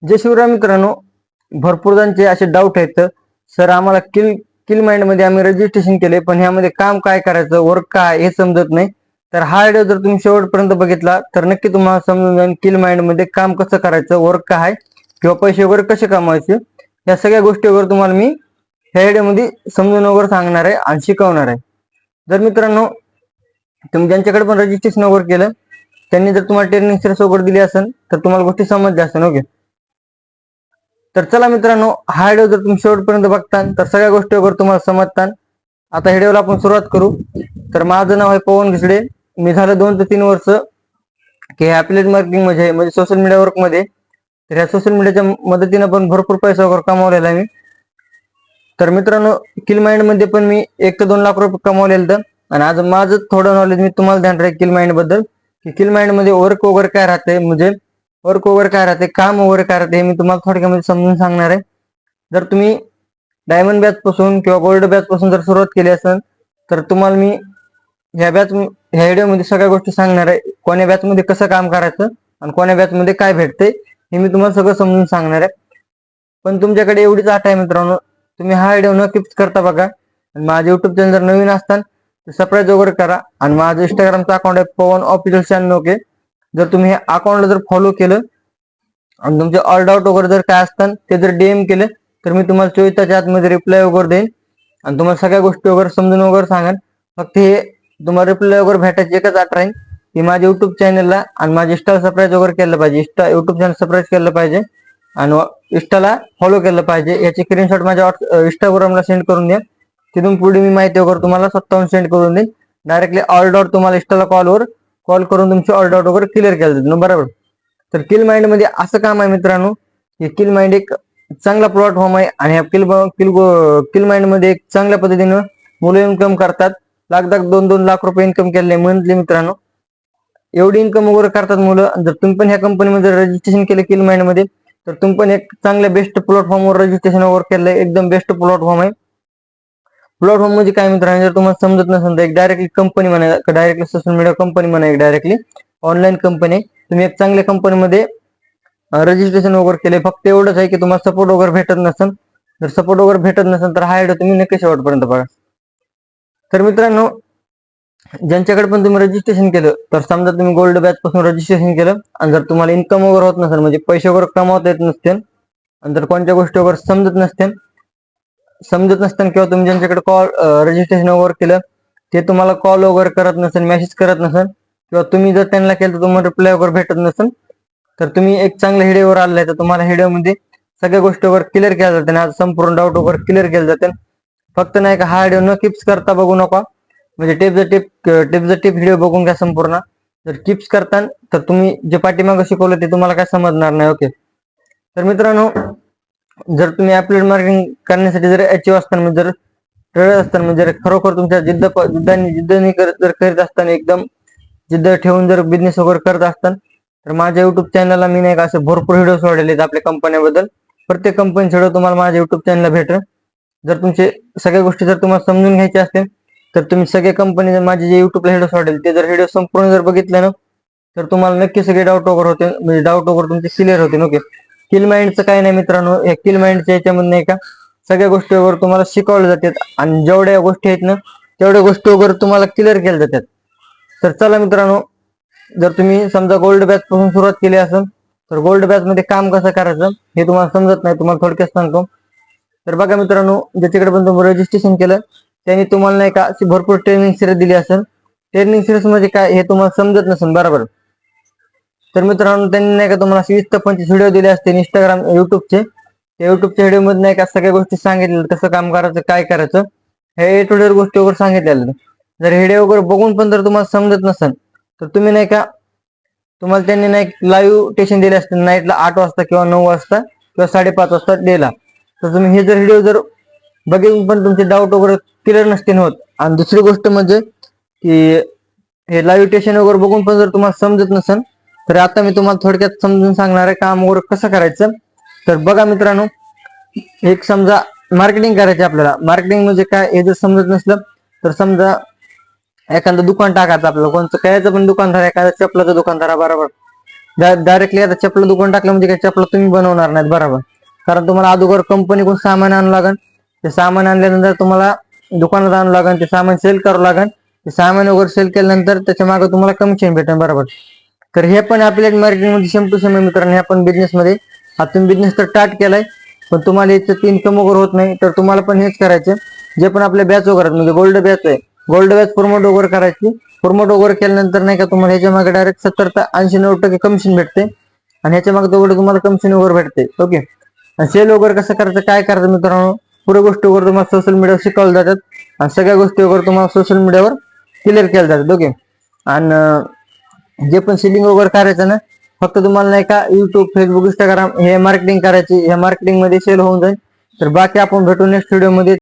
जे शिवराय मित्रांनो, भरपूर जणांचे असे डाऊट आहेत. सर आम्हाला किल किल माइंड मध्ये आम्ही रजिस्ट्रेशन केले, पण ह्यामध्ये काम काय करायचं, वर्क काय हे समजत नाही. तर हा व्हिडिओ जर तुम्ही शेवटपर्यंत बघितला तर नक्की तुम्हाला समजून जाईल किल माइंड मध्ये काम कसं करायचं, वर्क काय आहे किंवा पैसे वगैरे कसे कमवायचे, या सगळ्या गोष्टी वगैरे तुम्हाला मी ह्या व्हिडिओ मध्ये समजून वगैरे सांगणार आहे आणि शिकवणार आहे. जर मित्रांनो तुम्ही ज्यांच्याकडे पण रजिस्ट्रेशन वगैरे केलं त्यांनी जर तुम्हाला ट्रेनिंग सिरीज वगैरे दिली असेल तर तुम्हाला गोष्टी समजल्या असेल. ओके, तर चला मित्रांनो, हा व्हिडिओ जर तुम्ही शेवटपर्यंत बघता तर सगळ्या गोष्टी वगैरे तुम्हाला समजतात. आता व्हिडिओला आपण सुरुवात करू. तर माझं नाव आहे पवन घिसडे. मी झालं 2 ते 3 वर्ष की ॲफिलिएट मार्केटिंग म्हणजे सोशल मीडिया वर्क मध्ये. तर ह्या सोशल मीडियाच्या मदतीने पण भरपूर पैसा वगैरे कमावलेला आहे मी. तर मित्रांनो, किल माइंड मध्ये पण मी 1 ते 2 लाख रुपये कमावलेलं तर. आणि आज माझं थोडं नॉलेज मी तुम्हाला ध्यान राहील किल माइंड बद्दल, की किल माइंड मध्ये वर्क वगैरे काय राहते, म्हणजे वर्क वगैरे काय राहते, काम वगैरे काय राहते, हे मी तुम्हाला थोडक्यामध्ये समजून सांगणार आहे. जर तुम्ही डायमंड बॅच पासून किंवा गोल्ड बॅच पासून जर सुरुवात केली असेल तर तुम्हाला मी ह्या व्हिडिओ मध्ये सगळ्या गोष्टी सांगणार आहे. कोण्या बॅच मध्ये कसं काम करायचं आणि कोण्या बॅच मध्ये काय भेटते हे मी तुम्हाला सगळं समजून सांगणार आहे. पण तुमच्याकडे एवढीच आठ आहे मित्रांनो, तुम्ही हा व्हिडिओ नक्कीच करता बघा. आणि माझे युट्यूब चॅनल जर नवीन असताल तर सबस्क्राईब वगैरे करा. आणि माझं इंस्टाग्रामचं अकाउंट आहे पवन ऑफिशियल चॅनल. ओके, जर तुम्ही हे अकाउंटला जर फॉलो केलं आणि तुमचे ऑल डाऊट वगैरे जर काय असतात ते जर डीएम केले तर मी तुम्हाला 24 तासाच्या आतमध्ये रिप्लाय वगैरे देईन आणि तुम्हाला सगळ्या गोष्टी वगैरे समजून वगैरे सांगेन. फक्त हे तुम्हाला रिप्लाय वगैरे भेटायची एकच अट राहील की माझ्या युट्यूब चॅनलला आणि माझ्या इंस्टाला सबस्क्राईब वगैरे केलं पाहिजे. युट्यूब चॅनल सबस्क्राईब केलं पाहिजे आणि इंस्टाला फॉलो केलं पाहिजे. याची स्क्रीनशॉट माझ्या इंस्टाग्रामला सेंड करून द्या. तिथून पुढे मी माहिती वगैरे तुम्हाला स्वतःहून सेंड करून देईन. डायरेक्टली ऑल डाऊट तुम्हाला इंस्टाला कॉल करून तुमचे ऑल डाऊट वगैरे क्लिअर केले जातील. बरोबर. तर किल माइंड मध्ये असं काम आहे मित्रांनो, की किल माइंड एक चांगला प्लॅटफॉर्म आहे आणि किल माइंड मध्ये एक चांगल्या पद्धतीने मुलं इन्कम करतात. लाख 2-2 लाख रुपये इन्कम केले मंथली मित्रांनो. एवढी इन्कम वगैरे करतात मुलं. जर तुम्ही पण ह्या कंपनीमध्ये रजिस्ट्रेशन केलं किल माइंड मध्ये तर तुम्ही पण एक चांगल्या बेस्ट प्लॅटफॉर्मवर रजिस्ट्रेशन वगैरे केलंय. एकदम बेस्ट प्लॅटफॉर्म आहे. प्लॅटफॉर्म म्हणजे काय मित्रांनो, जर तुम्हाला समजत नसेल तर एक डायरेक्टली कंपनी म्हणा, डायरेक्टली सोशल मीडिया कंपनी म्हणा, एक डायरेक्टली ऑनलाईन कंपनी. तुम्ही एक चांगल्या कंपनीमध्ये रजिस्ट्रेशन वगैरे केले. फक्त एवढंच आहे की तुम्हाला सपोर्ट वगैरे भेटत नसेल. जर सपोर्ट वगैरे भेटत नसेल तर हा व्हिडिओ तुम्ही नक्की शेवटपर्यंत बघा. तर मित्रांनो, ज्यांच्याकडे पण तुम्ही रजिस्ट्रेशन केलं तर समजा तुम्ही गोल्ड बॅच पासून रजिस्ट्रेशन केलं आणि जर तुम्हाला इन्कम वगैरे होत नसेल, म्हणजे पैसे वगैरे कमावता येत नसतील आणि जर कोणत्या गोष्टी वगैरे समजत नसतील किंवा तुम्ही ज्यांच्याकडे रजिस्ट्रेशन वगैरे केलं ते तुम्हाला कॉल वगैरे करत नसेल, मेसेज करत नसेल किंवा तुम्ही जर त्यांना केलं तर तुम्हाला रिप्लाय वगैरे भेटत नसेल, तर तुम्ही एक चांगल्या व्हिडिओवर आलाय तर तुम्हाला व्हिडिओमध्ये सगळ्या गोष्टी वगैरे क्लिअर केल्या जातील. आज संपूर्ण डाऊट वगैरे क्लिअर केले जातील. फक्त नाही का हा व्हिडिओ न किप्स करता बघू नका. म्हणजे टिप व्हिडिओ बघून घ्या संपूर्ण. जर किप्स करता तर तुम्ही जे पाठीमागं शिकवलं ते तुम्हाला काय समजणार नाही. ओके, तर मित्रांनो, जर तुम्ही ॲफिलिएट मार्केटिंग करण्यासाठी जर अचीव असताना, म्हणजे जर ट्रेडर असताना, म्हणजे खरोखर तुमच्या जिद्दीने जर करीत असताना, एकदम जिद्द ठेवून जर बिझनेस वगैरे करत असताना, तर माझ्या युट्यूब चॅनलला मी नाही का असे भरपूर व्हिडिओ सोडलेले आहेत आपल्या कंपन्याबद्दल. प्रत्येक कंपनीचे व्हिडिओ तुम्हाला माझ्या युट्यूब चॅनलला भेटेल. जर तुमचे सगळ्या गोष्टी जर तुम्हाला समजून घ्यायच्या असतील तर तुम्ही सगळे कंपनी माझे जे युट्यूबला व्हिडिओ सोडेल ते जर व्हिडिओ संपूर्ण जर बघितले ना तर तुम्हाला नक्की सगळे डाऊट वगैरे होते, म्हणजे डाऊट वगैरे तुमचे क्लिअर होते. ओके, किल माइंडचं काय नाही मित्रांनो, या किल माइंडच्या याच्यामध्ये नाही का सगळ्या गोष्टी वगैरे तुम्हाला शिकवल्या जातात आणि जेवढ्या गोष्टी आहेत ना तेवढ्या गोष्टी वगैरे तुम्हाला क्लिअर केल्या जातात. तर चला मित्रांनो, जर तुम्ही समजा गोल्ड बॅच पासून सुरुवात केली असेल तर गोल्ड बॅच मध्ये काम कसं करायचं हे तुम्हाला समजत नाही, तुम्हाला थोडक्यात सांगतो. तर बघा मित्रांनो, ज्याच्याकडे पण तुम्ही रजिस्ट्रेशन केलं त्यांनी तुम्हाला नाही का अशी भरपूर ट्रेनिंग सिरीज दिली असेल. ट्रेनिंग सिरीज म्हणजे काय हे तुम्हाला समजत नसेल, बरोबर. तर मित्रांनो, त्यांनी नाही का तुम्हाला 20 ते 25 व्हिडिओ दिले असते इंस्टाग्राम युट्यूबचे. त्या युट्यूबच्या व्हिडिओ मध्ये नाही का सगळ्या गोष्टी सांगितल्या, कसं काम करायचं, काय करायचं, हे टोटल गोष्टी वगैरे सांगितलेल्या. जर व्हिडिओ वगैरे बघून पण जर तुम्हाला समजत नसेल तर तुम्ही नाही का, तुम्हाला त्यांनी नाही लाईव्ह टेशन दिले असते नाईटला 8 वाजता किंवा 9 वाजता किंवा 5:30 वाजता डेला. तर तुम्ही हे जर व्हिडिओ जर बघून पण तुमचे डाऊट वगैरे क्लिअर नसतील होत. आणि दुसरी गोष्ट म्हणजे की हे लाईव्ह टेशन वगैरे बघून पण जर तुम्हाला समजत नसेल तर आता मी तुम्हाला थोडक्यात समजून सांगणार आहे काम वगैरे कसं करायचं. तर बघा मित्रांनो, एक समजा मार्केटिंग करायची आपल्याला. मार्केटिंग म्हणजे काय हे जर समजत नसलं तर समजा एखादं दुकान टाकायचं आपल्याला, कोणतं कायचं पण दुकान धरा, एखादं चपलाचं दुकान धरा, बरोबर. डायरेक्टली आता चपला दुकान टाकलं म्हणजे काय चपला तुम्ही बनवणार नाहीत बरोबर. कारण तुम्हाला अगोदर कंपनीकडून सामान आणावं लागेल. ते सामान आणल्यानंतर तुम्हाला दुकानात आणावं लागेल, ते सामान सेल करावं लागेल. ते सामान वगैरे सेल केल्यानंतर त्याच्या मागे तुम्हाला कमिशन भेटेल बरोबर. तर हे पण अफिलिएट मार्केटिंग मध्ये सेम टू सेम मित्रांनो. ह्या पण बिझनेस मध्ये आता तुम्ही बिझनेस तर स्टार्ट केलाय पण तुम्हाला याच्यात इन्कम वगैरे होत नाही, तर तुम्हाला पण हेच करायचं. जे पण आपल्या बॅच वगैरे म्हणजे गोल्ड बॅच आहे, गोल्ड बॅच प्रमोट वगैरे करायची. प्रमोट वगैरे केल्यानंतर नाही का तुम्हाला ह्याच्या मागे डायरेक्ट 70 ते 80-90% कमिशन भेटते. आणि ह्याच्या मागे तेवढं तुम्हाला कमिशन वगैरे भेटते. ओके. आणि सेल वगैरे कसं करायचं काय करायचं मित्रांनो, पुऱ्या गोष्टी वगैरे तुम्हाला सोशल मीडियावर शिकवल्या जातात. आणि सगळ्या गोष्टी वगैरे तुम्हाला सोशल मीडियावर क्लिअर केल्या जातात. ओके. आणि जे पण सेलिंग वगैरे करायचं ना, फक्त तुम्हाला नाही का युट्यूब, फेसबुक, इंस्टाग्राम हे मार्केटिंग करायची. ह्या मार्केटिंग मध्ये सेल होऊन जाईल. तर बाकी आपण भेटू नेक्स्ट व्हिडिओ मध्ये.